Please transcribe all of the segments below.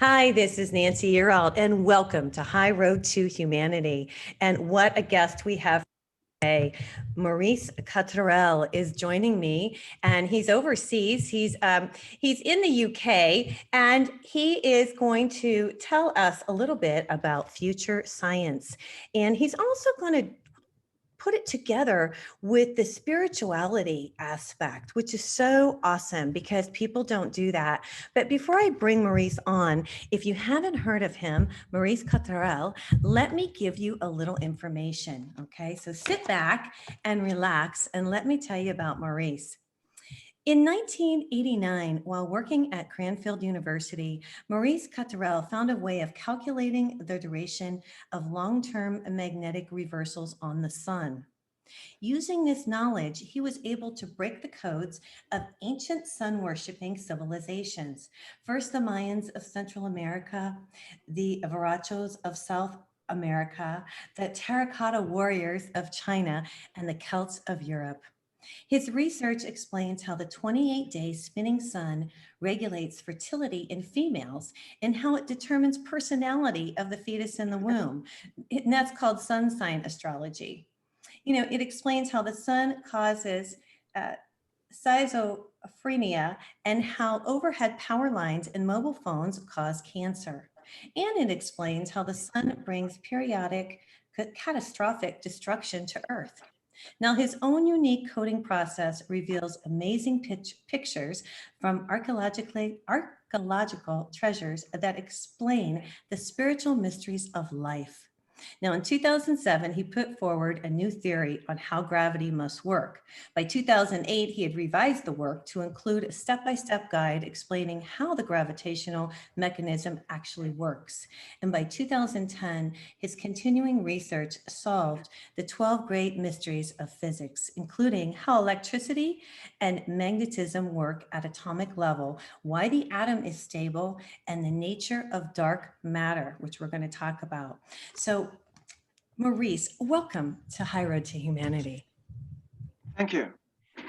Hi, this is Nancy Yearald, and welcome to High Road to Humanity. And what a guest we have today. Maurice Cotterell is joining me, and he's overseas. He's in the UK, and he is going to tell us a little bit about future science. And he's also going to put it together with the spirituality aspect, which is so awesome because people don't do that. But before I bring Maurice on, if you haven't heard of him, Maurice Cotterell, let me give you a little information. Okay, so sit back and relax and let me tell you about Maurice. In 1989, while working at Cranfield University, Maurice Cotterell found a way of calculating the duration of long-term magnetic reversals on the sun. Using this knowledge, he was able to break the codes of ancient sun-worshipping civilizations. First, the Mayans of Central America, the Varachos of South America, the terracotta warriors of China, and the Celts of Europe. His research explains how the 28-day spinning sun regulates fertility in females and how it determines personality of the fetus in the womb. And that's called sun sign astrology. You know, it explains how the sun causes schizophrenia and how overhead power lines and mobile phones cause cancer. And it explains how the sun brings periodic catastrophic destruction to Earth. Now, his own unique coding process reveals amazing pictures from archaeological treasures that explain the spiritual mysteries of life. Now, in 2007, he put forward a new theory on how gravity must work. By 2008, he had revised the work to include a step-by-step guide explaining how the gravitational mechanism actually works. And by 2010, his continuing research solved the 12 great mysteries of physics, including how electricity and magnetism work at atomic level, why the atom is stable, and the nature of dark matter, which we're going to talk about. So, Maurice, welcome to High Road to Humanity. Thank you.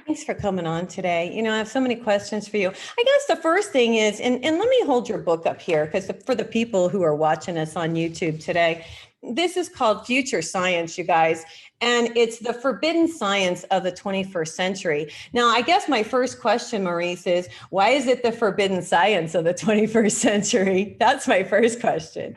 Thanks for coming on today. You know, I have so many questions for you. I guess the first thing is, and let me hold your book up here, because for the people who are watching us on YouTube today, this is called Future Science, you guys, and it's the forbidden science of the 21st century. Now, I guess my first question, Maurice, is why is it the forbidden science of the 21st century? That's my first question.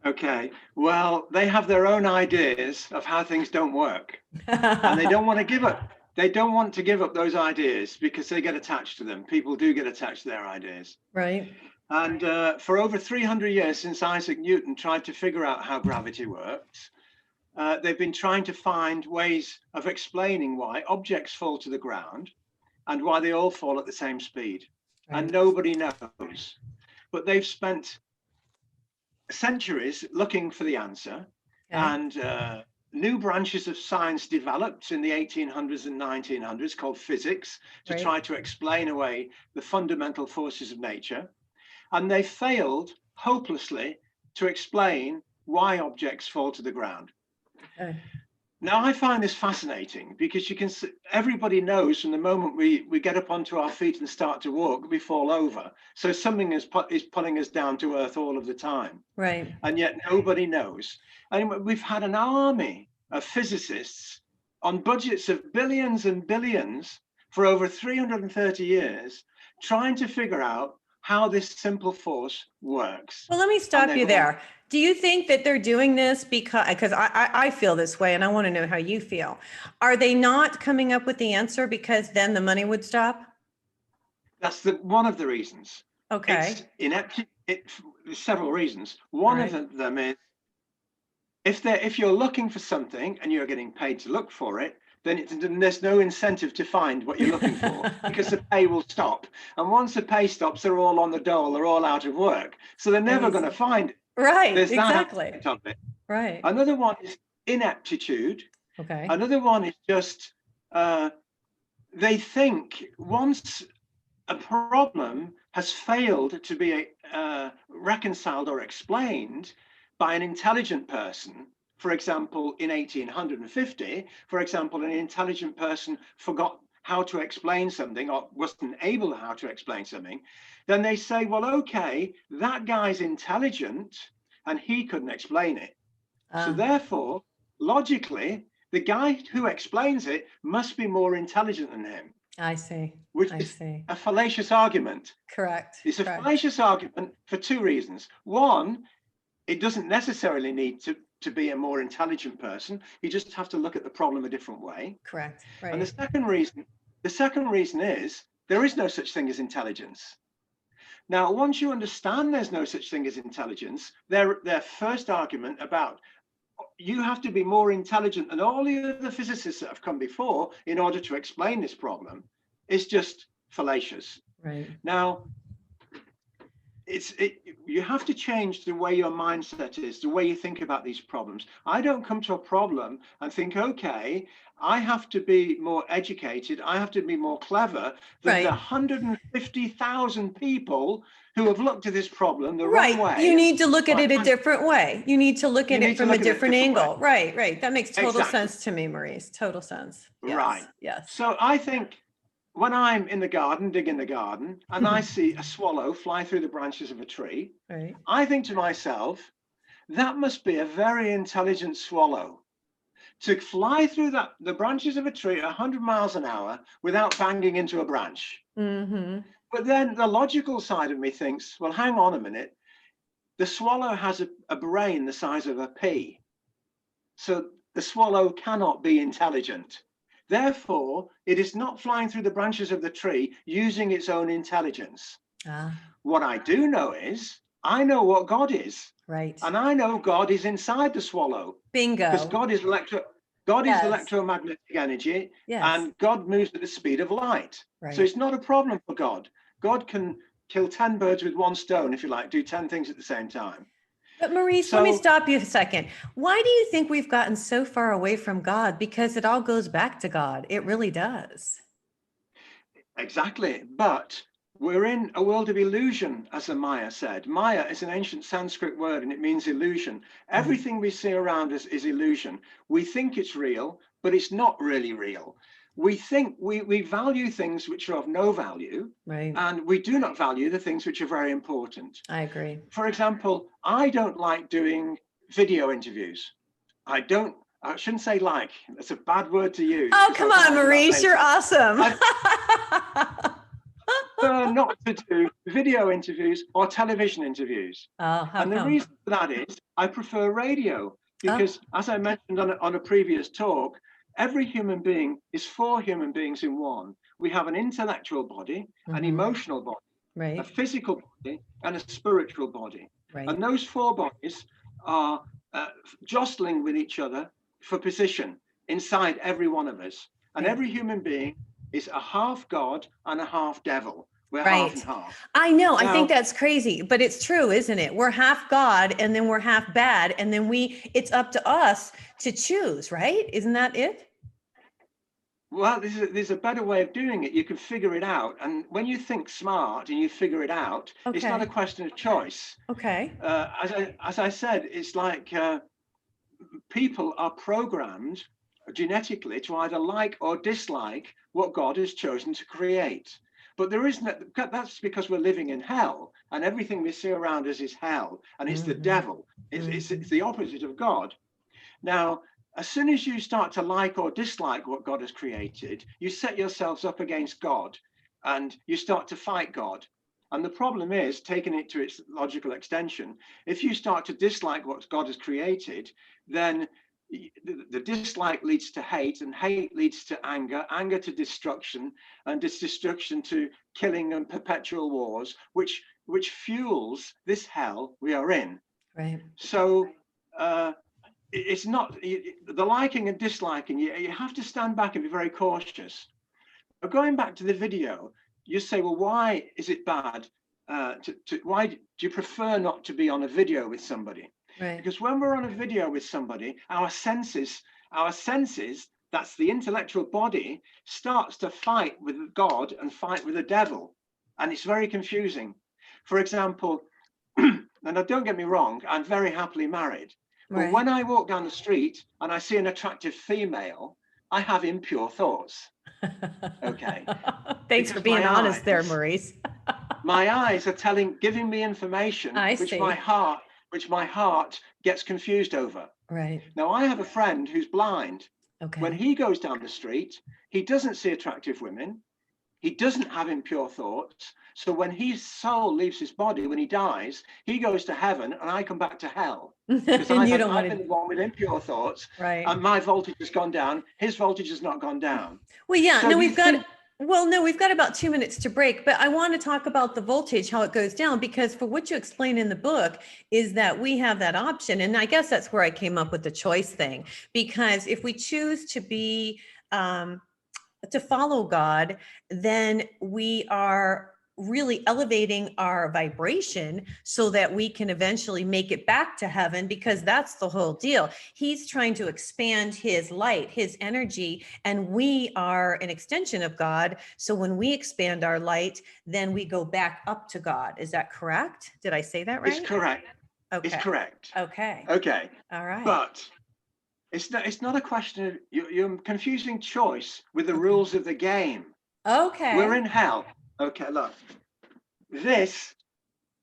Okay, well, they have their own ideas of how things don't work, and they don't want to give up. They don't want to give up those ideas because they get attached to them. People do get attached to their ideas. Right. And for over 300 years since Isaac Newton tried to figure out how gravity works, they've been trying to find ways of explaining why objects fall to the ground and why they all fall at the same speed. Right. And nobody knows. But they've spent centuries looking for the answer, and new branches of science developed in the 1800s and 1900s called physics to try to explain away the fundamental forces of nature. And they failed hopelessly to explain why objects fall to the ground. Now, I find this fascinating because you can see, everybody knows from the moment we get up onto our feet and start to walk, we fall over. So something is pulling us down to earth all of the time. Right. And yet nobody knows. And we've had an army of physicists on budgets of billions and billions for over 330 years trying to figure out how this simple force works. Well, let me stop you there. Do you think that they're doing this because I feel this way and I want to know how you feel. Are they not coming up with the answer because then the money would stop? That's one of the reasons. Okay. It's ineptitude. There's several reasons. One of them is if you're looking for something and you're getting paid to look for it, then there's no incentive to find what you're looking for because the pay will stop. And once the pay stops, they're all on the dole, they're all out of work. So they're never going to find it. Right, There's exactly. that of it. Right. Another one is ineptitude. Okay. Another one is just they think once a problem has failed to be reconciled or explained by an intelligent person, for example, in 1850, for example, an intelligent person how to explain something or wasn't able how to explain something, then they say, well, okay, that guy's intelligent and he couldn't explain it. So therefore, logically, the guy who explains it must be more intelligent than him. I see. Which I is see. a fallacious argument. Correct. It's a Correct. fallacious argument for two reasons. One, it doesn't necessarily need to be a more intelligent person. You just have to look at the problem a different way. Correct. Right. And the second reason is there is no such thing as intelligence. Now, once you understand there's no such thing as intelligence, their first argument about you have to be more intelligent than all the other physicists that have come before in order to explain this problem is just fallacious. Right. Now, you have to change the way your mindset is, the way you think about these problems. I don't come to a problem and think, okay, I have to be more educated, I have to be more clever than the 150,000 people who have looked at this problem the wrong way. You need to look at it a different way. You need to look at it from a different angle. Right. That makes total sense to me, Maurice. Total sense. Yes. Right. Yes. So I think when I'm in the garden, digging the garden, and I see a swallow fly through the branches of a tree, I think to myself, that must be a very intelligent swallow to fly through the branches of a tree 100 miles an hour without banging into a branch. But then the logical side of me thinks, well, hang on a minute. The swallow has a brain the size of a pea. So the swallow cannot be intelligent. Therefore, it is not flying through the branches of the tree using its own intelligence. What I do know is, I know what God is. Right. And I know God is inside the swallow. Bingo. Because God is electromagnetic energy, and God moves at the speed of light. So it's not a problem for God. God can kill 10 birds with one stone, if you like, do 10 things at the same time. But Maurice, let me stop you a second. Why do you think we've gotten so far away from God? Because it all goes back to God. It really does. Exactly. But we're in a world of illusion, as the Maya said. Maya is an ancient Sanskrit word, and it means illusion. Everything we see around us is illusion. We think it's real, but it's not really real. We think we value things which are of no value, and we do not value the things which are very important. I agree. For example, I don't like doing video interviews. I shouldn't say like, that's a bad word to use. Oh, come on, Maurice, you're awesome. I prefer not to do video interviews or television interviews. And the reason for that is I prefer radio because, as I mentioned on a previous talk, every human being is 4 human beings in one. We have an intellectual body, an emotional body, a physical body, and a spiritual body. And those 4 bodies are jostling with each other for position inside every one of us. And every human being is a half God and a half devil. We're half and half. I know. Now, I think that's crazy, but it's true, isn't it? We're half God and then we're half bad. And then it's up to us to choose, right? Isn't that it? Well, there's a better way of doing it. You can figure it out. And when you think smart and you figure it out, it's not a question of choice. As I said, it's like people are programmed genetically to either like or dislike what God has chosen to create. But there isn't, that's because we're living in hell, and everything we see around us is hell, and it's the devil. It's the opposite of God. Now, as soon as you start to like or dislike what God has created, you set yourselves up against God and you start to fight God. And the problem is, taking it to its logical extension, if you start to dislike what God has created, then the dislike leads to hate, and hate leads to anger, anger to destruction, and this destruction to killing and perpetual wars, which fuels this hell we are in. So it's not the liking and disliking. You have to stand back and be very cautious. But going back to the video, you say, well, why is it bad? Why do you prefer not to be on a video with somebody? Because when we're on a video with somebody, our senses, that's the intellectual body, starts to fight with God and fight with the devil. And it's very confusing. For example, and don't get me wrong, I'm very happily married. But when I walk down the street and I see an attractive female, I have impure thoughts. Okay. Thanks for Because being honest there, Maurice. my eyes are giving me information I which see. which my heart gets confused over. Right. Now, I have a friend who's blind. When Okay. he goes down the street, he doesn't see attractive women. He doesn't have impure thoughts. So when his soul leaves his body, when he dies, he goes to heaven and I come back to hell. Because And you don't I've want been to, the one with impure thoughts right. and my voltage has gone down. His voltage has not gone down. Well, yeah, So no, do you think we've got about 2 minutes to break, but I want to talk about the voltage, how it goes down, because for what you explain in the book is that we have that option. And I guess that's where I came up with the choice thing, because if we choose to be, to follow God, then we are really elevating our vibration so that we can eventually make it back to heaven, because that's the whole deal. He's trying to expand his light, his energy, and we are an extension of God. So when we expand our light, then we go back up to God. Is that correct? Did I say that it's right? correct? It's Okay. correct. Okay. Okay. All right. But it's not a question of you're confusing choice with the Okay. rules of the game. Okay. We're in hell. Okay, look. This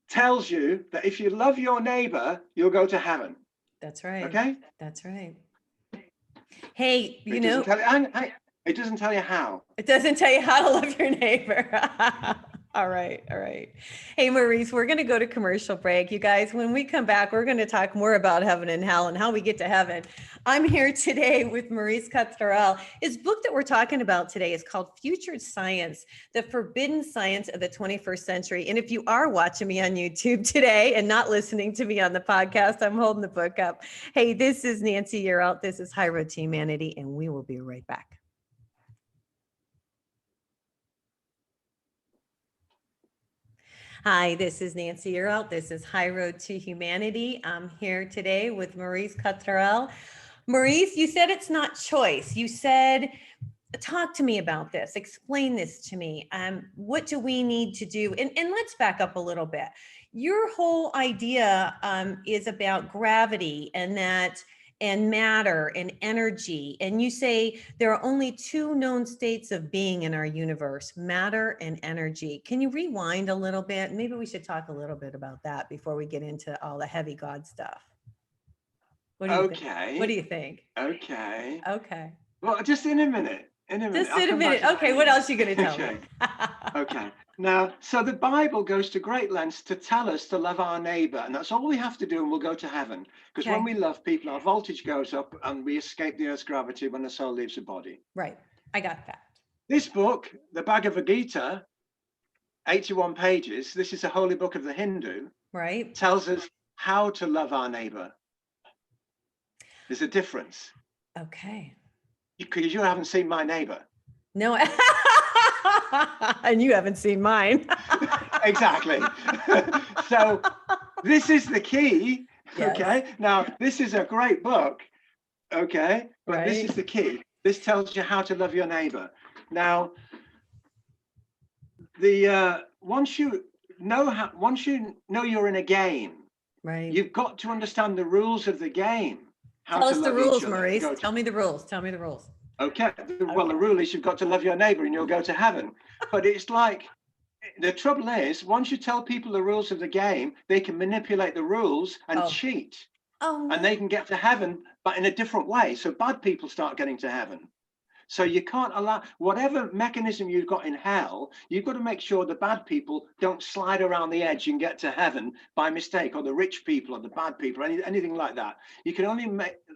tells you that if you love your neighbor, you'll go to heaven. That's right. Okay? That's right. Hey, It doesn't tell you, and it doesn't tell you how. it doesn't tell you how to love your neighbor. All right. All right. Hey, Maurice, we're going to go to commercial break. You guys, when we come back, we're going to talk more about heaven and hell and how we get to heaven. I'm here today with Maurice Cotterell. His book that we're talking about today is called Future Science, the Forbidden Science of the 21st Century. And if you are watching me on YouTube today and not listening to me on the podcast, I'm holding the book up. Hey, this is Nancy Yearout. This is High Road to Humanity, and we will be right back. Hi, this is Nancy Yearout. This is High Road to Humanity. I'm here today with Maurice Cotterell. Maurice, you said it's not choice. You said, talk to me about this. Explain this to me. What do we need to do? And let's back up a little bit. Your whole idea is about gravity and matter and energy. And you say there are only two known states of being in our universe, matter and energy. Can you rewind a little bit? Maybe we should talk a little bit about that before we get into all the heavy God stuff. What do you think? What do you think? Okay. Okay. Well, just in a minute. In a minute. Just in a minute. Okay, what else are you going to tell me? Okay. Now, so the Bible goes to great lengths to tell us to love our neighbor, and that's all we have to do, and we'll go to heaven. Because when we love people, our voltage goes up, and we escape the Earth's gravity when the soul leaves the body. Right. I got that. This book, the Bhagavad Gita, 81 pages, this is the holy book of the Hindu, right, tells us how to love our neighbor. There's a difference. Okay. Because you haven't seen my neighbor. No. And you haven't seen mine. Exactly. So this is the key. Yes. Okay. Now, this is a great book. Okay. But this is the key. This tells you how to love your neighbor. Now, once you know you're in a game, right, you've got to understand the rules of the game. Tell us the rules, Maurice. Tell me the rules. Tell me the rules. Okay. Well, the rule is you've got to love your neighbor and you'll go to heaven. But it's like, the trouble is, once you tell people the rules of the game, they can manipulate the rules and cheat. Oh, no. And they can get to heaven, but in a different way. So bad people start getting to heaven. So you can't allow, whatever mechanism you've got in hell, you've got to make sure the bad people don't slide around the edge and get to heaven by mistake, or the rich people or the bad people, anything like that. You can only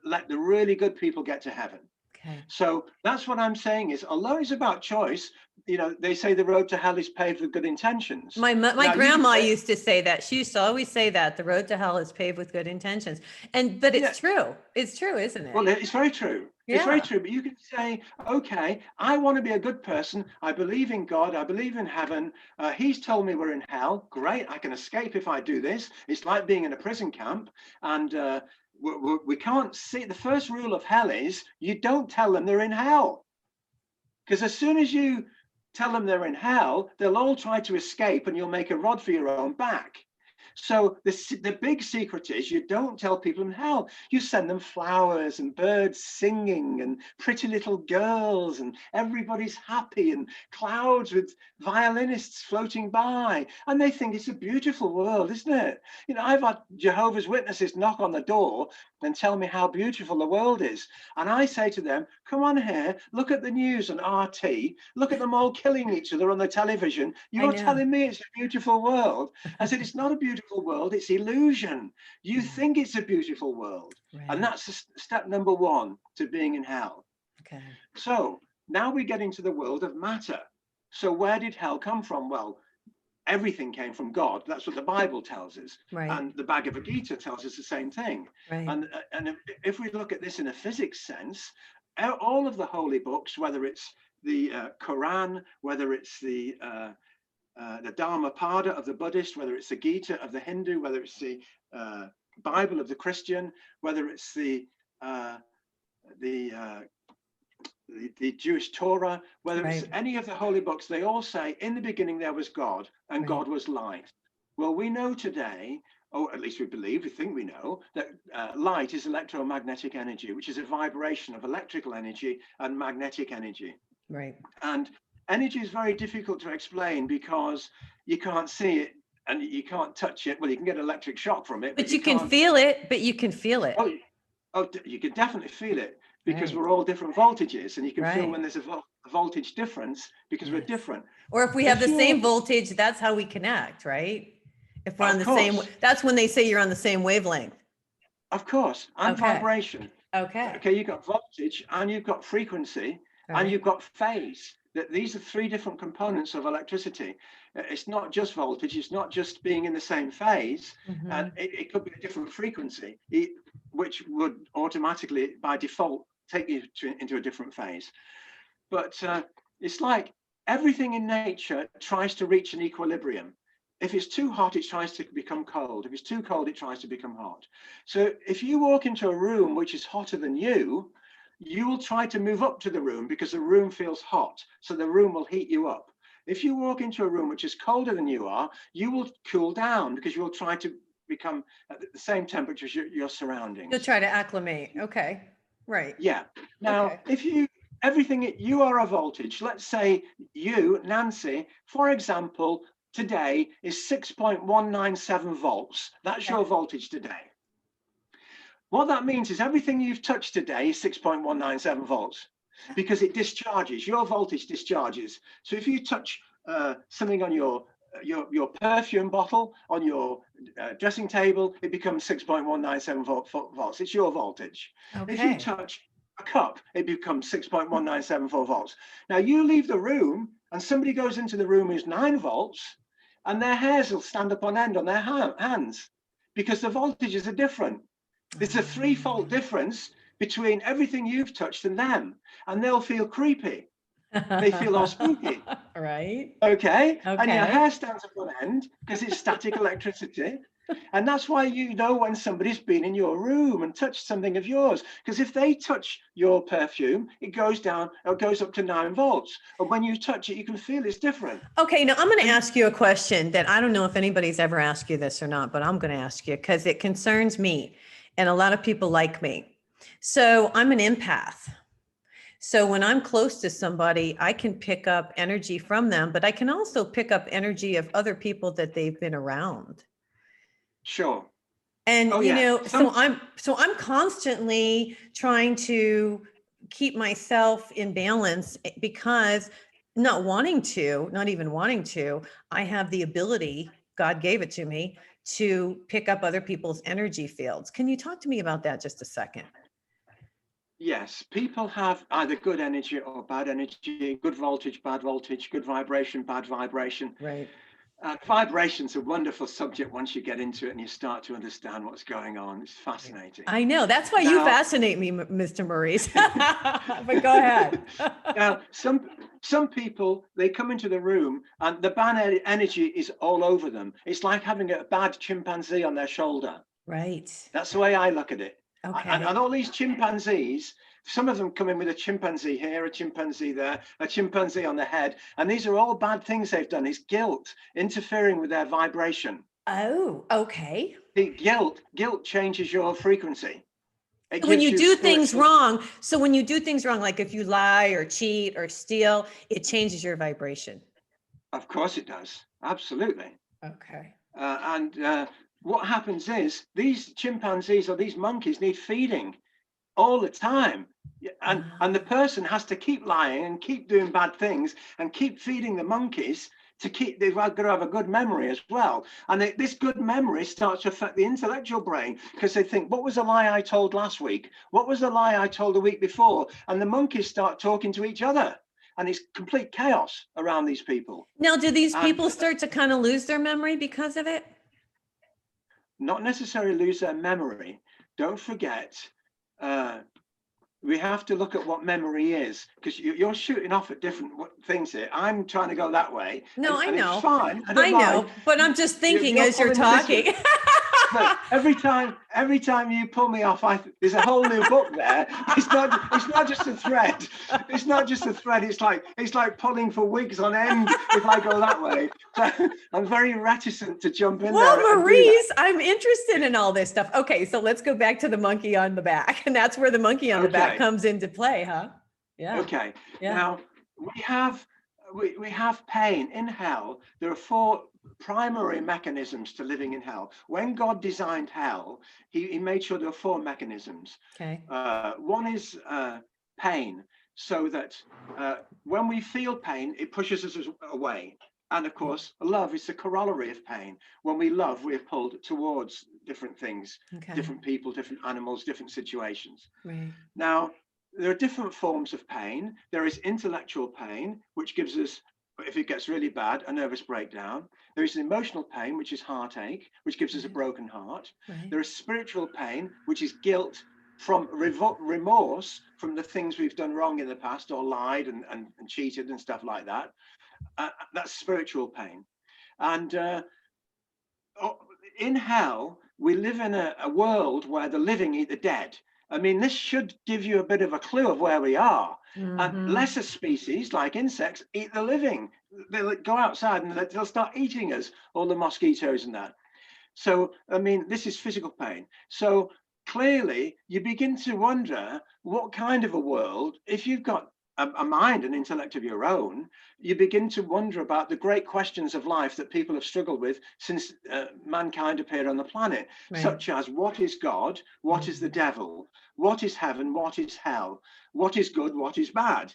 let the really good people get to heaven. Okay. So that's what I'm saying is, although it's about choice, they say the road to hell is paved with good intentions. My grandma used to say that. She used to always say that the road to hell is paved with good intentions. But it's true. It's true, isn't it? Well, it's very true. Yeah. It's very true. But you can say, okay, I want to be a good person. I believe in God. I believe in heaven. He's told me we're in hell. Great. I can escape if I do this. It's like being in a prison camp. And we can't see. The first rule of hell is you don't tell them they're in hell. Because as soon as you tell them they're in hell, they'll all try to escape and you'll make a rod for your own back. So the big secret is you don't tell people in hell. You send them flowers and birds singing and pretty little girls, and everybody's happy, and clouds with violinists floating by, and they think it's a beautiful world, isn't it? You know, I've had Jehovah's Witnesses knock on the door and tell me how beautiful the world is, and I say to them, come on here, look at the news on RT, look at them all killing each other on the television. You're telling me it's a beautiful world? I said, it's not a beautiful world, it's illusion. You think it's a beautiful world. Right. And that's step number one to being in hell. Okay. So now we get into the world of matter. So where did hell come from? Well, everything came from God. That's what the Bible tells us. Right. And the Bhagavad Gita tells us the same thing. Right. And if we look at this in a physics sense, all of the holy books, whether it's the Quran, whether it's the Dharmapada of the Buddhist, whether it's the Gita of the Hindu, whether it's the Bible of the Christian, whether it's the Jewish Torah, whether it's any of the holy books, they all say in the beginning there was God, and God was light. Well, we know today, or at least we believe, we think we know, that light is electromagnetic energy, which is a vibration of electrical energy and magnetic energy. Right. And energy is very difficult to explain because you can't see it and you can't touch it. Well, you can get electric shock from it, but you can feel it. But you can feel it. Oh, you can definitely feel it because we're all different voltages, and you can feel when there's a voltage difference because we're different. Or if we have the same voltage, that's how we connect, right? If we're on the same, that's when they say you're on the same wavelength. Of course, and vibration. Okay, you've got voltage and you've got frequency and you've got phase. These are three different components of electricity. It's not just voltage, it's not just being in the same phase, and it could be a different frequency, which would automatically, by default, take you into a different phase. But it's like everything in nature tries to reach an equilibrium. If it's too hot, it tries to become cold. If it's too cold, it tries to become hot. So if you walk into a room which is hotter than you will try to move up to the room because the room feels hot. So the room will heat you up. If you walk into a room which is colder than you are, you will cool down because you will try to become at the same temperature as your surroundings. You'll try to acclimate. Okay. Right. Yeah. Now, if everything, you are a voltage. Let's say you, Nancy, for example, today is 6.197 volts. That's your voltage today. What that means is everything you've touched today is 6.197 volts because it discharges. Your voltage discharges. So if you touch something on your perfume bottle, on your dressing table, it becomes 6.197 volts. It's your voltage. Okay. If you touch a cup, it becomes 6.1974 volts. Now you leave the room and somebody goes into the room who's 9 volts and their hairs will stand up on end on their hands because the voltages are different. There's a 3-fold difference between everything you've touched and them, and they'll feel creepy. They feel all spooky. Right. Okay. And your hair stands up on end because it's static electricity. And that's why you know when somebody's been in your room and touched something of yours. Because if they touch your perfume, it goes down, or goes up to 9 volts. And when you touch it, you can feel it's different. Okay, now I'm going to ask you a question that I don't know if anybody's ever asked you this or not, but I'm going to ask you because it concerns me and a lot of people like me. So I'm an empath. So when I'm close to somebody, I can pick up energy from them, but I can also pick up energy of other people that they've been around. Sure. And so I'm constantly trying to keep myself in balance because not even wanting to, I have the ability, God gave it to me, to pick up other people's energy fields. Can you talk to me about that just a second? Yes, people have either good energy or bad energy, good voltage, bad voltage, good vibration, bad vibration. Right. Vibration's a wonderful subject once you get into it and you start to understand what's going on. It's fascinating. I know. That's why you fascinate me, Mr. Maurice. But go ahead. Now, some people, they come into the room and the bad energy is all over them. It's like having a bad chimpanzee on their shoulder. Right. That's the way I look at it. Okay. And all these chimpanzees, some of them come in with a chimpanzee here, a chimpanzee there, a chimpanzee on the head. And these are all bad things they've done. It's guilt, interfering with their vibration. Oh, okay. The guilt changes your frequency. It When gives you you do things spiritual. wrong, so when you do things wrong, like if you lie or cheat or steal, it changes your vibration. Of course it does. Absolutely. Okay. And what happens is these chimpanzees or these monkeys need feeding all the time. And the person has to keep lying and keep doing bad things and keep feeding the monkeys to keep, they've got to have a good memory as well. And this good memory starts to affect the intellectual brain because they think, what was the lie I told last week? What was the lie I told the week before? And the monkeys start talking to each other. And it's complete chaos around these people. Now, do these And people start to kind of lose their memory because of it? not necessarily lose their memory. Don't forget, we have to look at what memory is, because you're shooting off at different things here. I'm trying to go that way. No, I and know. It's fine. I don't I mind. know, but I'm just thinking You're as you're pulling me this way. talking. But every time you pull me off, there's a whole new book there. It's not just a thread. It's not just a thread. It's like pulling for wigs on end if I go that way. So I'm very reticent to jump in there. Well, Maurice, I'm interested in all this stuff. Okay, so let's go back to the monkey on the back. And that's where the monkey on the back comes into play, huh? Yeah. Okay. Yeah. Now we have pain in hell. There are 4 primary mechanisms to living in hell. When God designed hell, he made sure there were 4 mechanisms. Okay. One is pain, so that when we feel pain, it pushes us away. And of course, love is the corollary of pain. When we love, we're pulled towards different things, different people, different animals, different situations. Right. Now, there are different forms of pain. There is intellectual pain, which gives us, if it gets really bad, a nervous breakdown. There is emotional pain, which is heartache, which gives us a broken heart. Right. There is spiritual pain, which is guilt from remorse from the things we've done wrong in the past or lied and cheated and stuff like that. That's spiritual pain. And in hell, we live in a world where the living eat the dead. I mean, this should give you a bit of a clue of where we are. Mm-hmm. And lesser species like insects eat the living. They'll go outside and they'll start eating us, all the mosquitoes and that. So, I mean, this is physical pain. So clearly you begin to wonder what kind of a world, if you've got a mind and intellect of your own, you begin to wonder about the great questions of life that people have struggled with since mankind appeared on the planet, Right. such as what is God, what is the devil, what is heaven, what is hell, what is good, what is bad.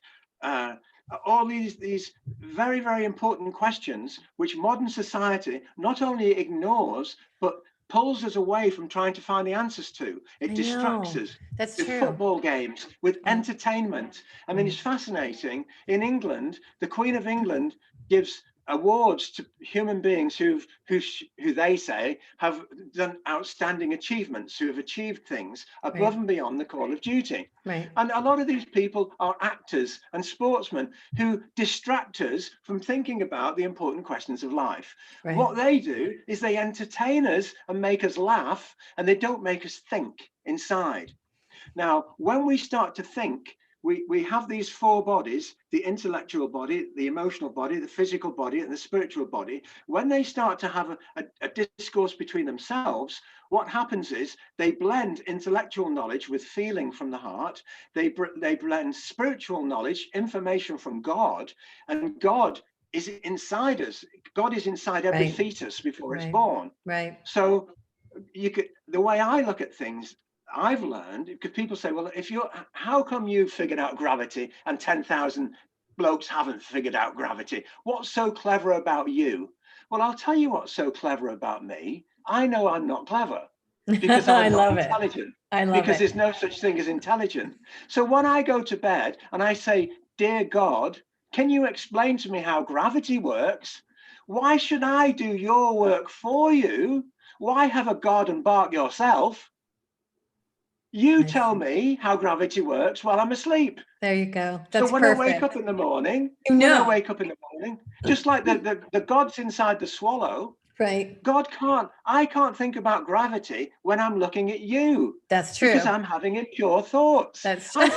All these very, very important questions, which modern society not only ignores, but pulls us away from trying to find the answers to. It distracts us. That's with true. football games, with entertainment. I mean, it's fascinating. In England, the Queen of England gives awards to human beings who they say have done outstanding achievements, who have achieved things above and beyond the call of duty. Right. And a lot of these people are actors and sportsmen who distract us from thinking about the important questions of life. Right. What they do is they entertain us and make us laugh, and they don't make us think inside. Now, when we start to think, we have these 4 bodies, the intellectual body, the emotional body, the physical body, and the spiritual body. When they start to have a discourse between themselves, what happens is they blend intellectual knowledge with feeling from the heart. They blend spiritual knowledge, information from God, and God is inside us. God is inside every fetus before it's born. Right. So the way I look at things, I've learned, because people say, well, how come you've figured out gravity and 10,000 blokes haven't figured out gravity? What's so clever about you? Well, I'll tell you what's so clever about me. I know I'm not clever because I'm not intelligent. Because there's no such thing as intelligent. So when I go to bed and I say, dear God, can you explain to me how gravity works? Why should I do your work for you? Why have a God and bark yourself? You tell me how gravity works while I'm asleep. There you go. That's so when perfect. I wake up in the morning, just like the God's inside the swallow, right? I can't think about gravity when I'm looking at you. That's true. Because I'm having impure thoughts. That's true.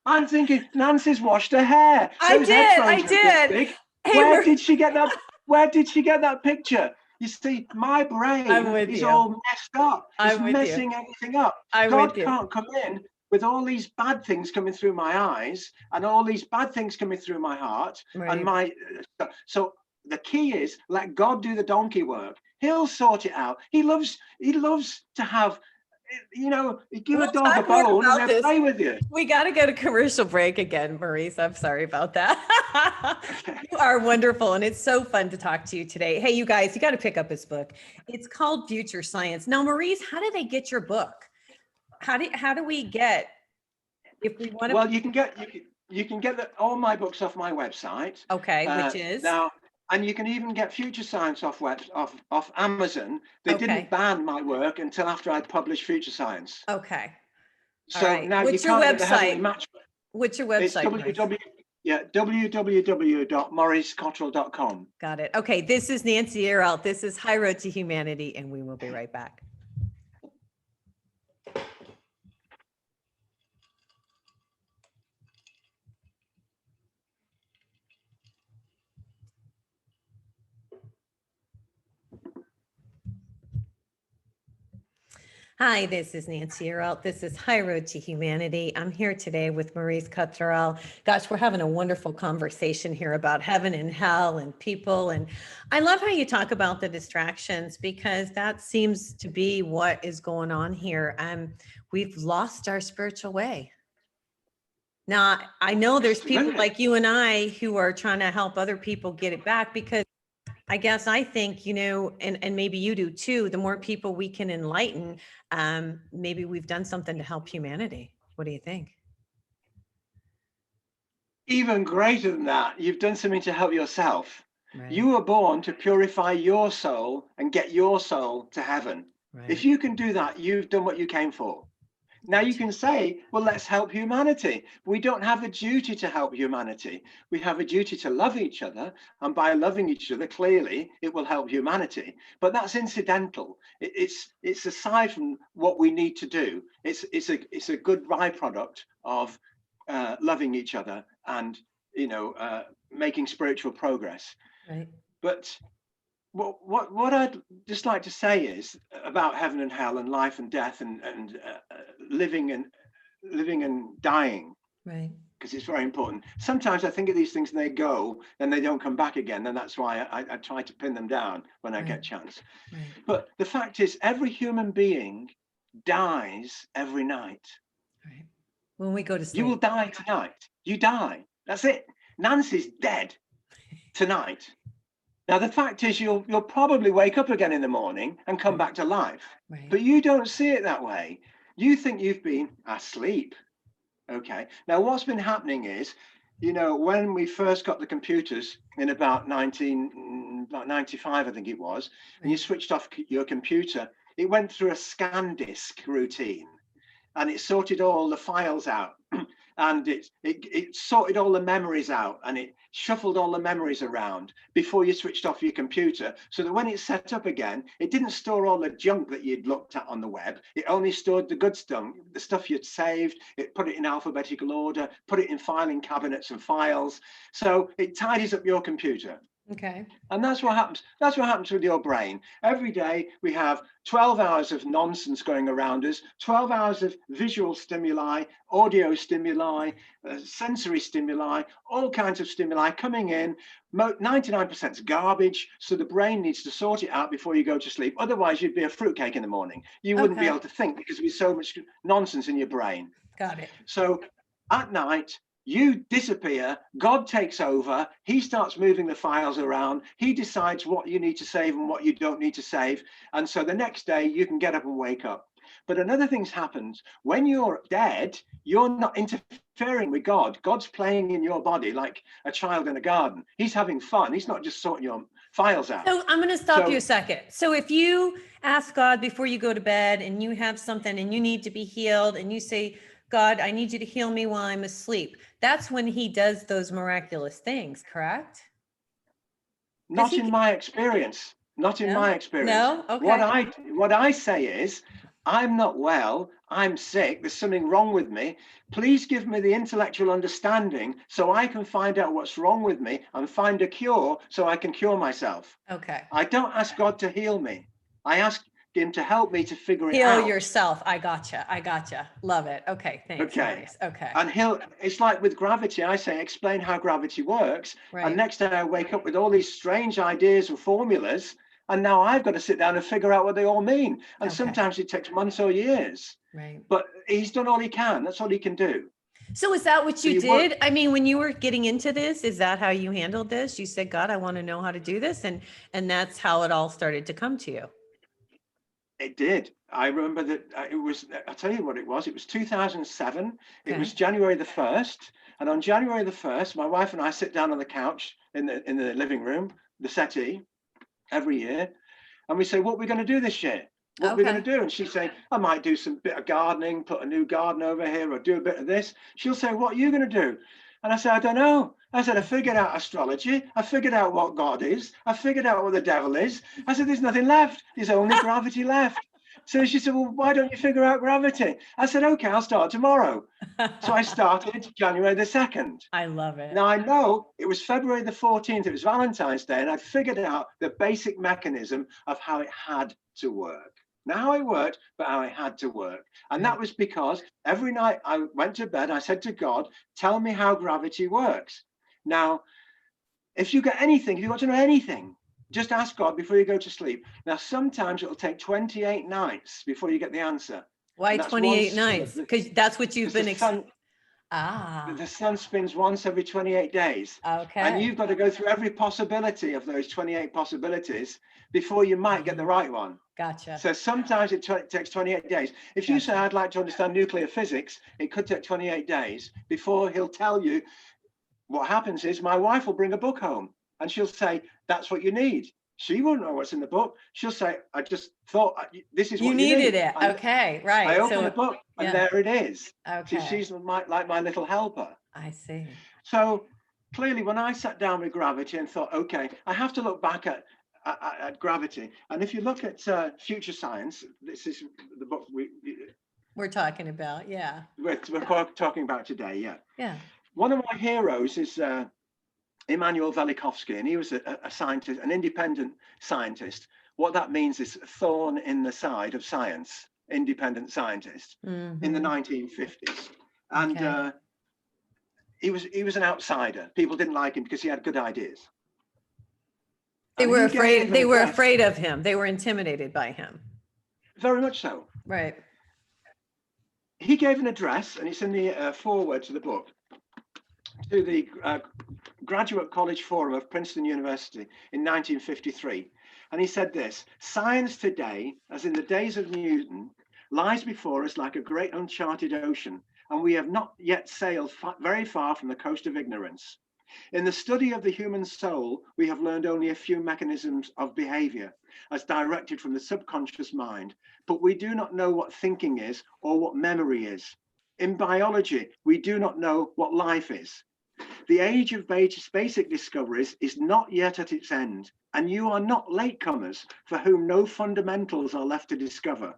I'm thinking Nancy's washed her hair. I did. Where did she get that? Where did she get that picture? You see, my I'm brain with is you. all messed up. It's I'm with you. messing everything up. I'm God with you. can't come in with all these bad things coming through my eyes and all these bad things coming through my heart and Right. my. So the key is let God do the donkey work. He'll sort it out. He loves to have, you know, give We'll a dog a talk more bone and about they'll this. play with you. We got to go to commercial break again, Maurice. I'm sorry about that. You are wonderful. And it's so fun to talk to you today. Hey, you guys, you got to pick up his book. It's called Future Science. Now, Maurice, how do they get your book? How do we get, if we want to? Well, you can get all my books off my website. Okay, which is? Now, and you can even get Future Science off Amazon. They Okay. didn't ban my work until after I'd published Future Science. Okay. All So right. now What's you your can't get the heavenly website? match. What's your It's website? Maurice? www.mauricecotterell.com. Got it. Okay. This is Nancy Earalt. This is High Road to Humanity, and we will be right back. Hi, this is Nancy Earalt. This is High Road to Humanity. I'm here today with Maurice Cotterell. Gosh, we're having a wonderful conversation here about heaven and hell and people. And I love how you talk about the distractions, because that seems to be what is going on here. We've lost our spiritual way. Now, I know there's people like you and I who are trying to help other people get it back, because I guess I think, you know, and maybe you do too, the more people we can enlighten, maybe we've done something to help humanity. What do you think? Even greater than that, you've done something to help yourself. Right. You were born to purify your soul and get your soul to heaven. Right. If you can do that, you've done what you came for. Now you can say, well, let's help humanity. We don't have a duty to help humanity. We have a duty to love each other. And by loving each other, clearly, it will help humanity. But that's incidental. It's aside from what we need to do. It's a good byproduct of loving each other and, you know, making spiritual progress. Right. But what I'd just like to say is about heaven and hell and life and death and living and dying, Right. because it's very important. Sometimes I think of these things and they go and they don't come back again, and that's why I try to pin them down when I get a chance. Right. But the fact is, every human being dies every night. Right. When we go to sleep. You will die tonight. You die. That's it. Nancy's dead tonight. Now, the fact is, you'll probably wake up again in the morning and come back to life. Right. But you don't see it that way. You think you've been asleep. Okay. Now, what's been happening is, you know, when we first got the computers in about 1995, I think it was, and you switched off your computer, it went through a scan disk routine, and it sorted all the files out. And it sorted all the memories out, and it shuffled all the memories around before you switched off your computer, so that when it set up again, it didn't store all the junk that you'd looked at on the web. It only stored the good stuff, the stuff you'd saved. It put it in alphabetical order, put it in filing cabinets and files. So it tidies up your computer. Okay. And that's what happens. That's what happens with your brain. Every day we have 12 hours of nonsense going around us, 12 hours of visual stimuli, audio stimuli, sensory stimuli, all kinds of stimuli coming in. 99% is garbage. So the brain needs to sort it out before you go to sleep. Otherwise, you'd be a fruitcake in the morning. You wouldn't be able to think because there'd be so much nonsense in your brain. Got it. So at night, you disappear, God takes over, he starts moving the files around, he decides what you need to save and what you don't need to save. And so the next day you can get up and wake up. But another thing happens when you're dead, you're not interfering with God. God's playing in your body like a child in a garden. He's having fun. He's not just sorting your files out. So I'm going to stop you a second. So if you ask God before you go to bed and you have something and you need to be healed and you say, God, I need you to heal me while I'm asleep, that's when he does those miraculous things, correct? Not in my experience. Not in my experience. No? Okay. What I say is, I'm not well. I'm sick, there's something wrong with me. Please give me the intellectual understanding so I can find out what's wrong with me and find a cure so I can cure myself. Okay. I don't ask God to heal me. I ask him to help me to figure it Heal out. yourself. I gotcha. I gotcha. Love it. Okay. Thanks, Okay. Maurice. Okay. And it's like with gravity, I say, explain how gravity works. Right. And next day I wake up with all these strange ideas and formulas. And now I've got to sit down and figure out what they all mean. And Okay. sometimes it takes months or years. Right. But he's done all he can. That's all he can do. So is that what So you you did? I mean, when you were getting into this, is that how you handled this? You said, God, I want to know how to do this. And that's how it all started to come to you. It did. I remember that I'll tell you what it was. It was 2007. It Okay. was January the 1st. And on January the 1st, my wife and I sit down on the couch in the living room, the settee, every year. And we say, what are we going to do this year? What are we going to do? And she'd say, I might do some bit of gardening, put a new garden over here, or do a bit of this. She'll say, what are you going to do? And I said, I don't know. I said, I figured out astrology. I figured out what God is. I figured out what the devil is. I said, there's nothing left. There's only gravity left. So she said, well, why don't you figure out gravity? I said, okay, I'll start tomorrow. So I started January the 2nd. I love it. Now I know it was February the 14th. It was Valentine's Day. And I figured out the basic mechanism of how it had to work. Not how it worked, but how it had to work. And that was because every night I went to bed, I said to God, tell me how gravity works. Now, if you get anything, if you want to know anything, just ask God before you go to sleep. Now, sometimes it'll take 28 nights before you get the answer. Why 28 nights? Because that's what you've been. The sun spins once every 28 days. Okay. And you've got to go through every possibility of those 28 possibilities before you might get the right one. Gotcha. So sometimes it takes 28 days. If you say, I'd like to understand nuclear physics, it could take 28 days before he'll tell you. What happens is my wife will bring a book home and she'll say, that's what you need. She won't know what's in the book. She'll say, I just thought this is what you needed need. it. Okay, right. I open the book and there it is. Okay. She's like my little helper. I see. So clearly when I sat down with gravity and thought, okay, I have to look back at gravity. And if you look at Future Science, this is the book we're talking about. Yeah. We're talking about today. Yeah. Yeah. One of my heroes is Immanuel Velikovsky, and he was a scientist, an independent scientist. What that means is a thorn in the side of science, independent scientist in the 1950s. And he was an outsider. People didn't like him because he had good ideas. They were afraid. They were afraid of him. They were intimidated by him. Very much so. Right. He gave an address, and it's in the foreword to the book, to the Graduate College Forum of Princeton University in 1953. And he said this: science today, as in the days of Newton, lies before us like a great uncharted ocean, and we have not yet sailed very far from the coast of ignorance. In the study of the human soul, we have learned only a few mechanisms of behavior as directed from the subconscious mind, but we do not know what thinking is or what memory is. In biology, we do not know what life is. The age of basic discoveries is not yet at its end, and you are not latecomers for whom no fundamentals are left to discover.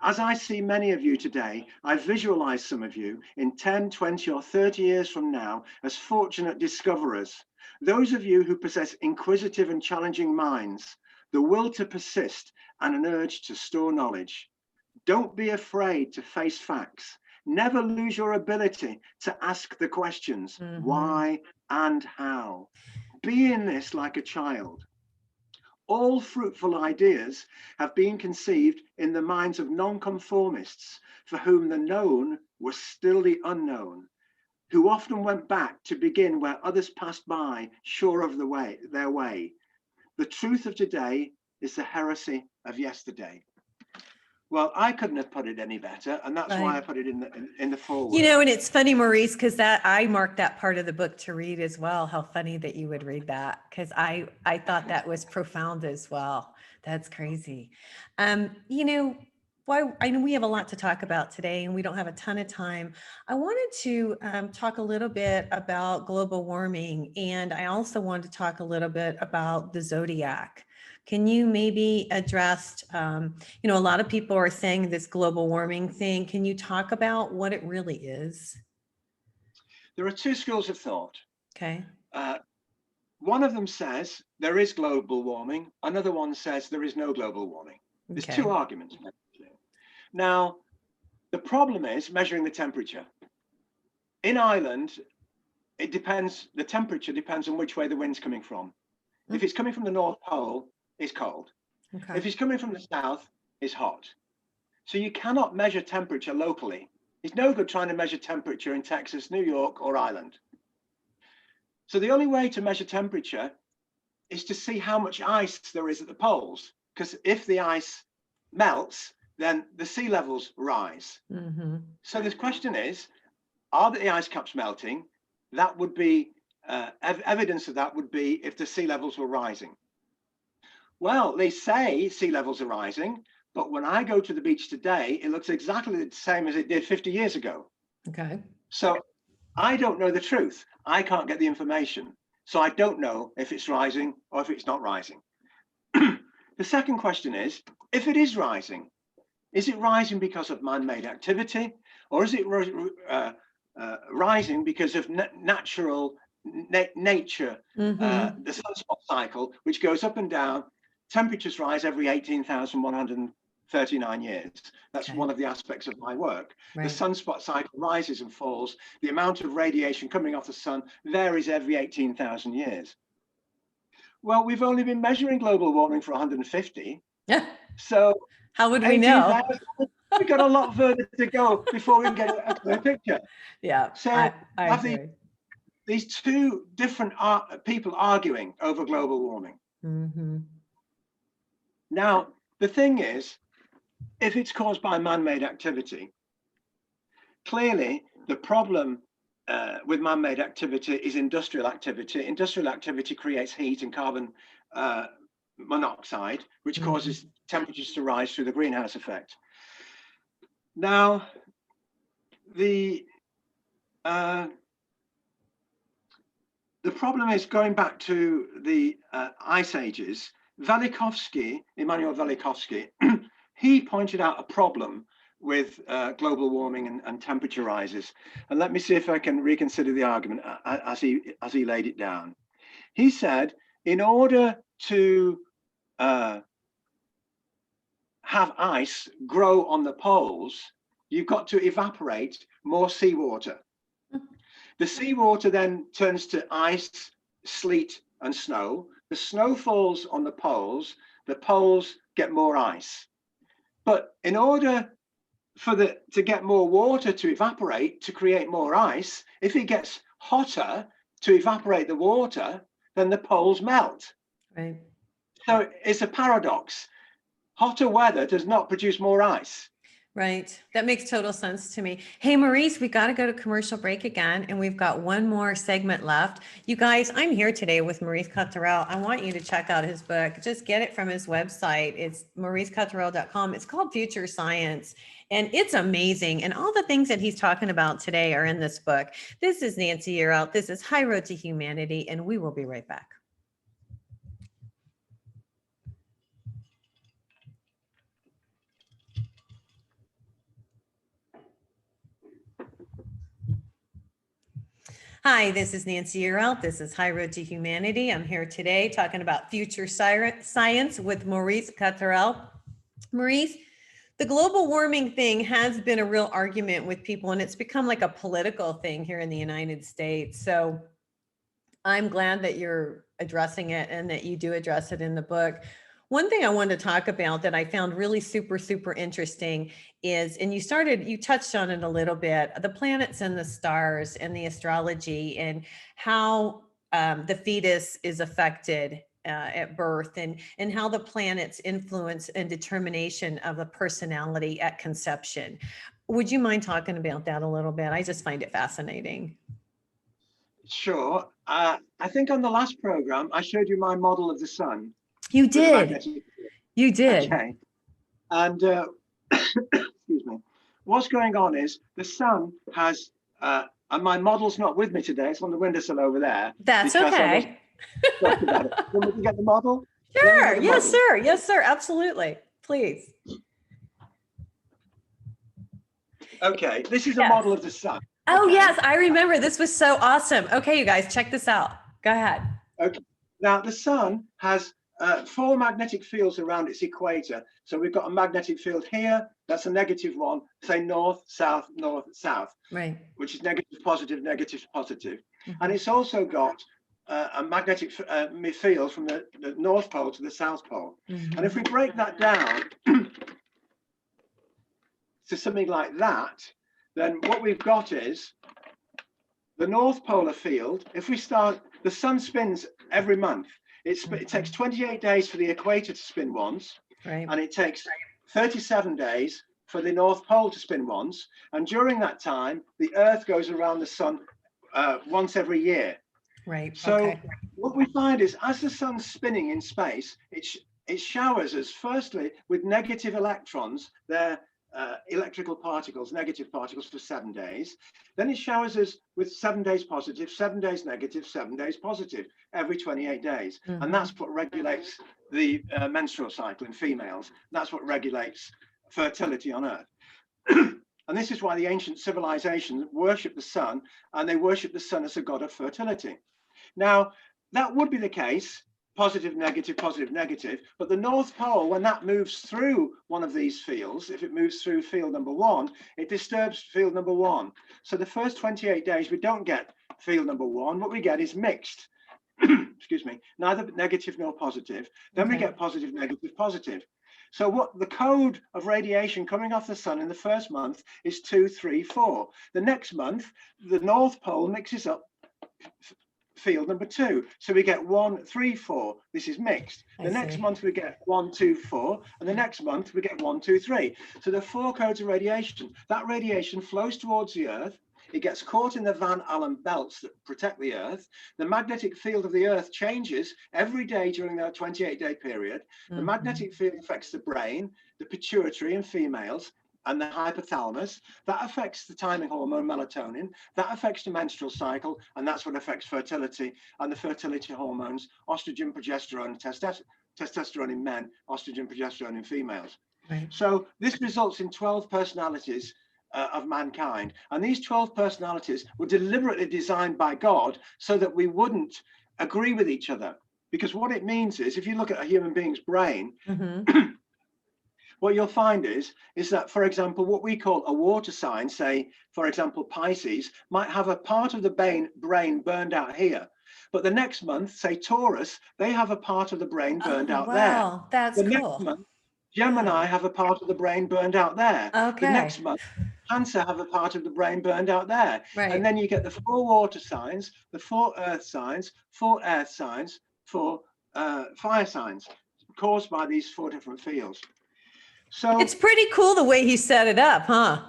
As I see many of you today, I visualize some of you in 10, 20, or 30 years from now as fortunate discoverers. Those of you who possess inquisitive and challenging minds, the will to persist, and an urge to store knowledge. Don't be afraid to face facts. Never lose your ability to ask the questions, why and how. Be in this like a child. All fruitful ideas have been conceived in the minds of nonconformists, for whom the known was still the unknown, who often went back to begin where others passed by, sure of their way. The truth of today is the heresy of yesterday. Well, I couldn't have put it any better, and that's why I put it in the foreword. You know, and it's funny, Maurice, because I marked that part of the book to read as well. How funny that you would read that, because I thought that was profound as well. That's crazy. You know, I know we have a lot to talk about today, and we don't have a ton of time. I wanted to talk a little bit about global warming, and I also wanted to talk a little bit about the zodiac. Can you maybe address, a lot of people are saying this global warming thing. Can you talk about what it really is? There are two schools of thought. Okay. One of them says there is global warming. Another one says there is no global warming. There's Okay. two arguments. Now, the problem is measuring the temperature. In Ireland, it depends, the temperature depends on which way the wind's coming from. If it's coming from the North Pole, it's cold. Okay. If it's coming from the south, it's hot. So you cannot measure temperature locally. It's no good trying to measure temperature in Texas, New York, or Ireland. So the only way to measure temperature is to see how much ice there is at the poles. Because if the ice melts, then the sea levels rise. Mm-hmm. So the question is, are the ice caps melting? That would be, evidence of that would be if the sea levels were rising. Well, they say sea levels are rising, but when I go to the beach today, it looks exactly the same as it did 50 years ago. Okay. So I don't know the truth. I can't get the information. So I don't know if it's rising or if it's not rising. The second question is, if it is it rising because of man-made activity, or is it rising because of natural nature, Mm-hmm. the sunspot cycle, which goes up and down? Temperatures rise every 18,139 years. That's Okay. one of the aspects of my work. Right. The sunspot cycle rises and falls. The amount of radiation coming off the sun varies every 18,000 years. Well, we've only been measuring global warming for 150. Yeah. So How would we know? We've got a lot further to go before we can get a clear picture. Yeah. So I agree. These two different people arguing over global warming. Mm-hmm. Now, the thing is, if it's caused by man-made activity, clearly the problem with man-made activity is industrial activity. Industrial activity creates heat and carbon monoxide, which causes temperatures to rise through the greenhouse effect. Now, the problem is, going back to the ice ages, Immanuel Velikovsky, he pointed out a problem with global warming and temperature rises. And let me see if I can reconsider the argument as he laid it down. He said, in order to have ice grow on the poles, you've got to evaporate more seawater. The seawater then turns to ice, sleet, and snow. The snow falls on the poles get more ice. But in order to get more water to evaporate, to create more ice, if it gets hotter to evaporate the water, then the poles melt. Right. So it's a paradox. Hotter weather does not produce more ice. Right. That makes total sense to me. Hey, Maurice, we got to go to commercial break again, and we've got one more segment left. You guys, I'm here today with Maurice Cotterell. I want you to check out his book. Just get it from his website. It's mauricecotterell.com. It's called Future Science, and it's amazing. And all the things that he's talking about today are in this book. This is Nancy Yearout. This is High Road to Humanity, and we will be right back. Hi, this is Nancy Yearout. This is High Road to Humanity. I'm here today talking about future science with Maurice Cotterell. Maurice, the global warming thing has been a real argument with people, and it's become like a political thing here in the United States. So I'm glad that you're addressing it and that you do address it in the book. One thing I wanted to talk about that I found really super interesting is, and you touched on it a little bit, the planets and the stars and the astrology and how the fetus is affected at birth, and how the planets influence and determination of the personality at conception. Would you mind talking about that a little bit? I just find it fascinating. Sure. I think on the last program, I showed you my model of the sun. You did. You did. Okay. And excuse me. What's going on is the sun has, and my model's not with me today. It's on the windowsill over there. That's okay. Want me to get the model? Sure. the Yes, model. sir. Yes, sir. Absolutely. Please. Okay, this is a Yes. model of the sun. Oh, Okay. yes. I remember. This was so awesome. Okay, you guys, check this out. Go ahead. Okay. Now the sun has 4 magnetic fields around its equator. So we've got a magnetic field here. That's a negative one. Say north, south, Right. which is negative, positive, negative, positive. Mm-hmm. And it's also got a magnetic field from the North Pole to the South Pole. Mm-hmm. And if we break that down to something like that, then what we've got is the North Polar field. If we start, the sun spins every month. It takes 28 days for the equator to spin once, Right. and it takes 37 days for the North Pole to spin once. And during that time, the Earth goes around the sun once every year. Right. So Okay. what we find is, as the sun's spinning in space, it showers us firstly with negative electrons. They're electrical particles, negative particles, for 7 days. Then it showers us with 7 days positive, 7 days negative, 7 days positive, every 28 days. Mm-hmm. And that's what regulates the menstrual cycle in females. That's what regulates fertility on Earth. And this is why the ancient civilizations worship the sun, and they worship the sun as a god of fertility. Now, that would be the case, positive, negative, but the North Pole, when that moves through one of these fields, if it moves through field number 1, it disturbs field number 1. So the first 28 days, we don't get field number 1. What we get is mixed. Excuse me, neither negative nor positive. Then we get positive, negative, positive. So what the code of radiation coming off the sun in the first month is 2, 3, 4. The next month, the North Pole mixes up field number 2. So we get 1, 3, 4. This is mixed. The next month we get 1, 2, 4. And the next month we get 1, 2, 3. So the 4 codes of radiation. That radiation flows towards the Earth. It gets caught in the Van Allen belts that protect the Earth. The magnetic field of the Earth changes every day during that 28-day period. The magnetic field affects the brain, the pituitary in females, and the hypothalamus. That affects the timing hormone melatonin. That affects the menstrual cycle, and that's what affects fertility and the fertility hormones, estrogen, progesterone, testosterone in men, estrogen, progesterone in females. Right. So this results in 12 personalities of mankind. And these 12 personalities were deliberately designed by God so that we wouldn't agree with each other. Because what it means is, if you look at a human being's brain, what you'll find is that, for example, what we call a water sign, say, for example, Pisces, might have a part of the brain burned out here. But the next month, say Taurus, they have a part of the brain burned out there. Wow, that's the cool. Next month, Gemini have a part of the brain burned out there. Okay. The next month, Cancer have a part of the brain burned out there. Right. And then you get the 4 water signs, the 4 earth signs, 4 earth signs, 4 fire signs, caused by these 4 different fields. So it's pretty cool the way he set it up, huh?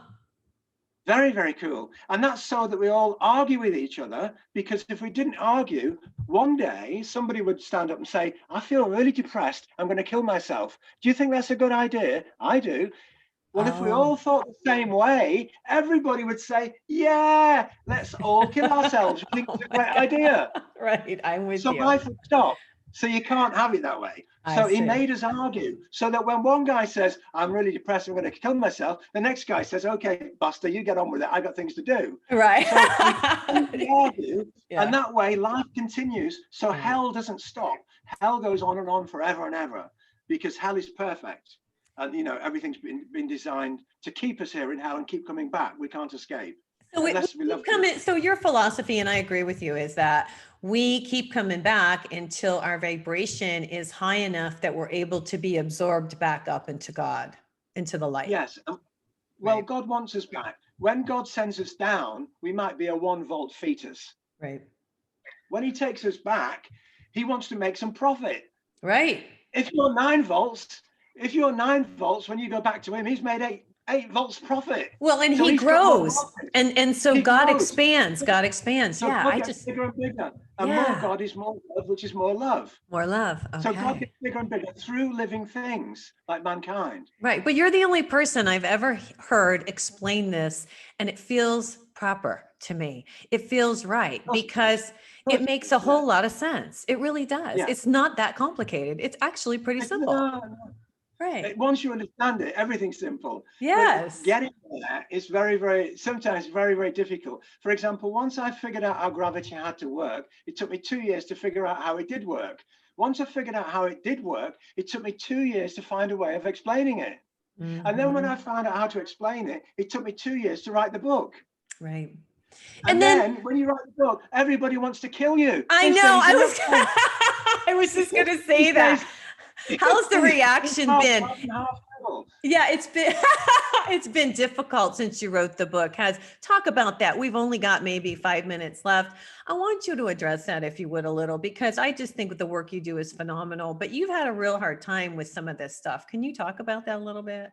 Very, very cool. And that's so that we all argue with each other, because if we didn't argue, one day somebody would stand up and say, I feel really depressed, I'm going to kill myself. Do you think that's a good idea? I do. Well, if we all thought the same way, everybody would say, yeah, let's all kill ourselves. I think it's a great idea. Right, I'm with you. So life would stop. So you can't have it that way. So he made us argue, so that when one guy says, I'm really depressed, I'm going to kill myself, the next guy says, okay, Buster, you get on with it. I got things to do. Right. So we argue, and that way life continues. So hell doesn't stop. Hell goes on and on forever and ever, because hell is perfect. And, you know, everything's been designed to keep us here in hell and keep coming back. We can't escape. So your philosophy, and I agree with you, is that we keep coming back until our vibration is high enough that we're able to be absorbed back up into God, into the light. Yes. Well, God wants us back. When God sends us down, we might be a 1-volt fetus. Right. When he takes us back, he wants to make some profit. Right. If you're 9 volts, when you go back to him, he's made 8 volts profit. Well, and so he grows, and so God expands. God expands. So yeah, God gets bigger and bigger, and more God is more love, which is more love. More love. Okay. So God gets bigger and bigger through living things like mankind. Right, but you're the only person I've ever heard explain this, and it feels proper to me. It feels right, because It makes a whole lot of sense. It really does. Yeah. It's not that complicated. It's actually pretty simple. No. Right. Once you understand it, everything's simple. Yes. But getting there is sometimes very, very difficult. For example, once I figured out how gravity had to work, it took me 2 years to figure out how it did work. Once I figured out how it did work, it took me 2 years to find a way of explaining it. And then when I found out how to explain it, it took me 2 years to write the book. Right. And then when you write the book, everybody wants to kill you. I know. I was just going to say that. How's the reaction been? Yeah, it's been difficult since you wrote the book. Talk about that. We've only got maybe 5 minutes left. I want you to address that, if you would, a little, because I just think the work you do is phenomenal, but you've had a real hard time with some of this stuff. Can you talk about that a little bit?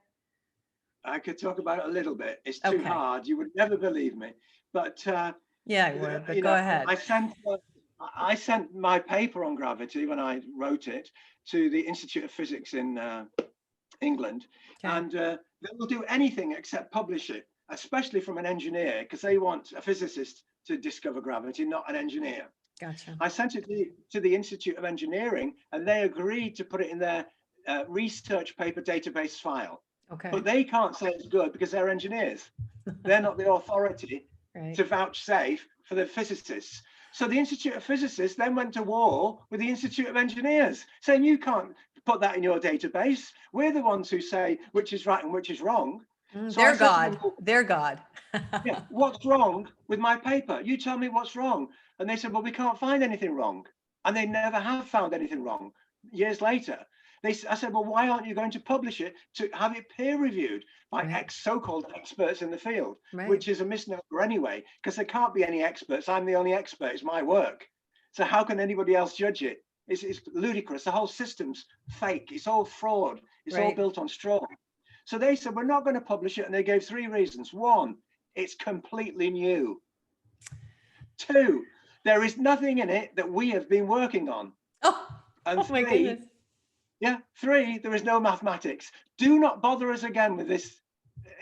I could talk about it a little bit. It's too hard. You would never believe me. But yeah, I would. But go ahead. I sent my paper on gravity when I wrote it to the Institute of Physics in England, and they will do anything except publish it, especially from an engineer, because they want a physicist to discover gravity, not an engineer. Gotcha. I sent it to the Institute of Engineering, and they agreed to put it in their research paper database file. Okay. But they can't say it's good because they're engineers. They're not the authority to vouchsafe for the physicists. So the Institute of Physicists then went to war with the Institute of Engineers, saying you can't put that in your database. We're the ones who say which is right and which is wrong. So they're God. They're God. Yeah, what's wrong with my paper? You tell me what's wrong. And they said, well, we can't find anything wrong. And they never have found anything wrong. Years later, I said, well, why aren't you going to publish it, to have it peer reviewed by so-called experts in the field, which is a misnomer anyway, because there can't be any experts. I'm the only expert. It's my work. So how can anybody else judge it? It's ludicrous. The whole system's fake. It's all fraud. It's all built on straw. So they said, we're not going to publish it. And they gave 3 reasons. 1, it's completely new. 2, there is nothing in it that we have been working on. And 3, my goodness. Yeah, 3, there is no mathematics. Do not bother us again with this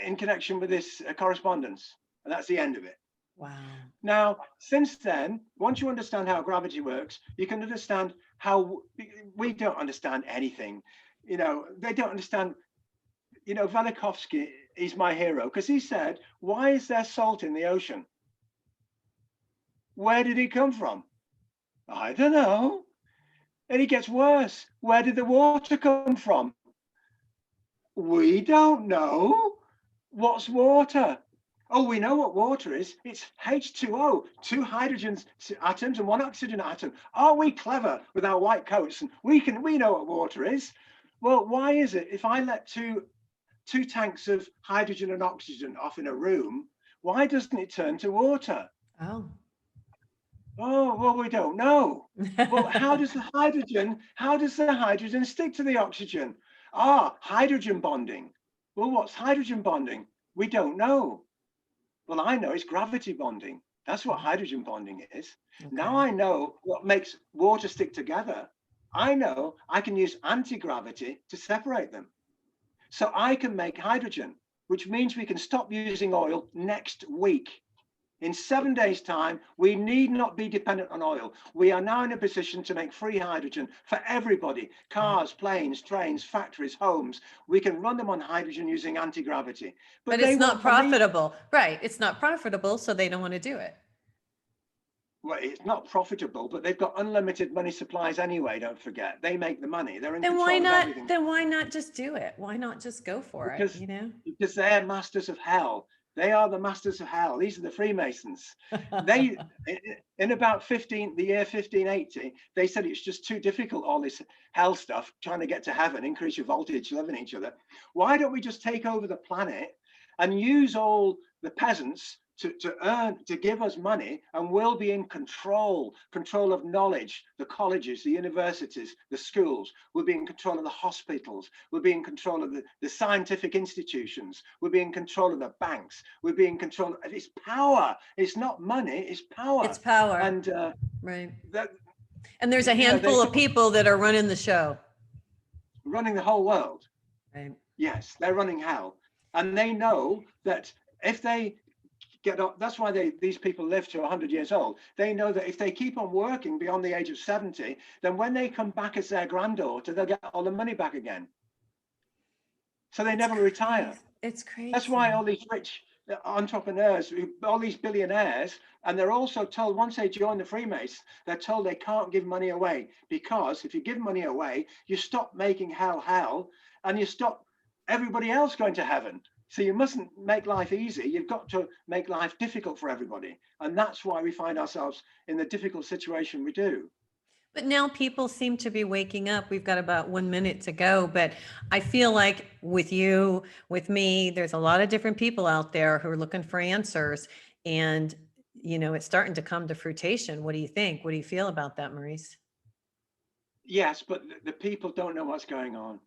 in connection with this correspondence. And that's the end of it. Wow. Now, since then, once you understand how gravity works, you can understand how we don't understand anything. You know, they don't understand. You know, Velikovsky is my hero because he said, why is there salt in the ocean? Where did it come from? I don't know. And it gets worse. Where did the water come from? We don't know. What's water? Oh, we know what water is. It's H2O, 2 hydrogen atoms and 1 oxygen atom. Are we clever with our white coats? And we know what water is. Well, why is it if I let two tanks of hydrogen and oxygen off in a room, why doesn't it turn to water? Oh, well, we don't know. Well, how does the hydrogen stick to the oxygen? Hydrogen bonding. Well, what's hydrogen bonding? We don't know. Well, I know it's gravity bonding. That's what hydrogen bonding is. Okay. Now I know what makes water stick together. I know I can use anti-gravity to separate them. So I can make hydrogen, which means we can stop using oil next week. In 7 days' time, we need not be dependent on oil. We are now in a position to make free hydrogen for everybody. Cars, planes, trains, factories, homes. We can run them on hydrogen using anti-gravity. But it's not profitable. Right. It's not profitable, so they don't want to do it. Well, it's not profitable, but they've got unlimited money supplies anyway, don't forget. They make the money. They're in control of everything. Then why not just do it? Why not just go for it, you know? Because they're masters of hell. They are the masters of hell. These are the Freemasons. They, in about the year 1580, they said it's just too difficult, all this hell stuff, trying to get to heaven, increase your voltage, loving each other. Why don't we just take over the planet and use all the peasants to give us money, and we'll be in control of knowledge, the colleges, the universities, the schools. We'll be in control of the hospitals. We'll be in control of the scientific institutions. We'll be in control of the banks. We'll be in control of it's power. It's not money, it's power. It's power. And right. And there's a handful of people that are running the show. Running the whole world. Right. Yes, they're running hell. And they know that if they get up. That's why these people live to 100 years old. They know that if they keep on working beyond the age of 70, then when they come back as their granddaughter, they'll get all the money back again. So they never retire. It's crazy. That's why all these rich entrepreneurs, all these billionaires, and they're also told once they join the Freemasons, they're told they can't give money away, because if you give money away, you stop making hell, and you stop everybody else going to heaven. So you mustn't make life easy. You've got to make life difficult for everybody. And that's why we find ourselves in the difficult situation we do. But now people seem to be waking up. We've got about 1 minute to go, but I feel like with you, with me, there's a lot of different people out there who are looking for answers, and it's starting to come to fruition. What do you think? What do you feel about that, Maurice? Yes, but the people don't know what's going on.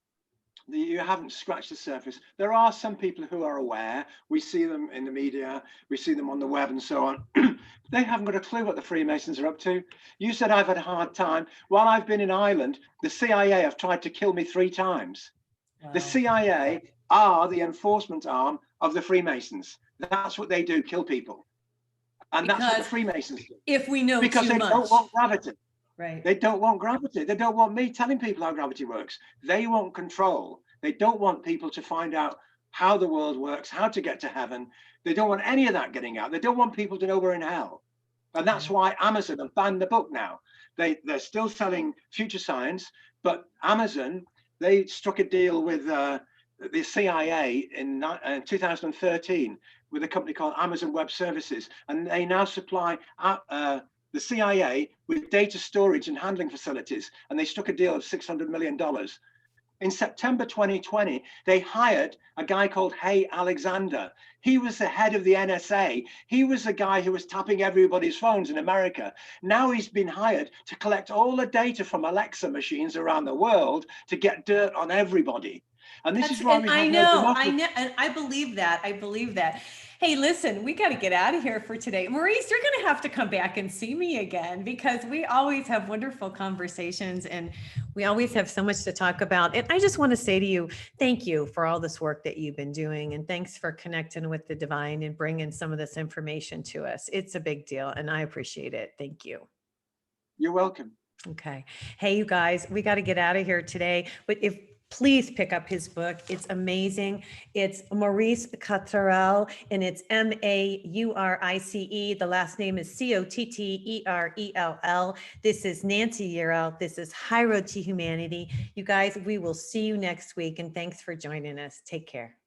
You haven't scratched the surface. There are some people who are aware. We see them in the media, we see them on the web and so on. They haven't got a clue what the Freemasons are up to. You said I've had a hard time. While I've been in Ireland, the CIA have tried to kill me 3 times. Wow. The CIA are the enforcement arm of the Freemasons. That's what they do, kill people. And that's what the Freemasons do. If we know because too they much. don't want gravity. Right. They don't want gravity. They don't want me telling people how gravity works. They want control. They don't want people to find out how the world works, how to get to heaven. They don't want any of that getting out. They don't want people to know we're in hell. And that's why Amazon have banned the book now. They're still selling Future Science, but Amazon, they struck a deal with the CIA in 2013 with a company called Amazon Web Services. And they now supply the CIA with data storage and handling facilities, and they struck a deal of $600 million. In September 2020, they hired a guy called Hay Alexander. He was the head of the NSA. He was the guy who was tapping everybody's phones in America. Now he's been hired to collect all the data from Alexa machines around the world to get dirt on everybody. And this is why we have no democracy. I know, and I believe that. I believe that. Hey, listen, we got to get out of here for today. Maurice, you're going to have to come back and see me again, because we always have wonderful conversations and we always have so much to talk about. And I just want to say to you, thank you for all this work that you've been doing. And thanks for connecting with the divine and bringing some of this information to us. It's a big deal and I appreciate it. Thank you. You're welcome. Okay. Hey, you guys, we got to get out of here today. But please pick up his book. It's amazing. It's Maurice Cotterell, and it's Maurice. The last name is Cotterell. This is Nancy Yearout. This is High Road to Humanity. You guys, we will see you next week, and thanks for joining us. Take care.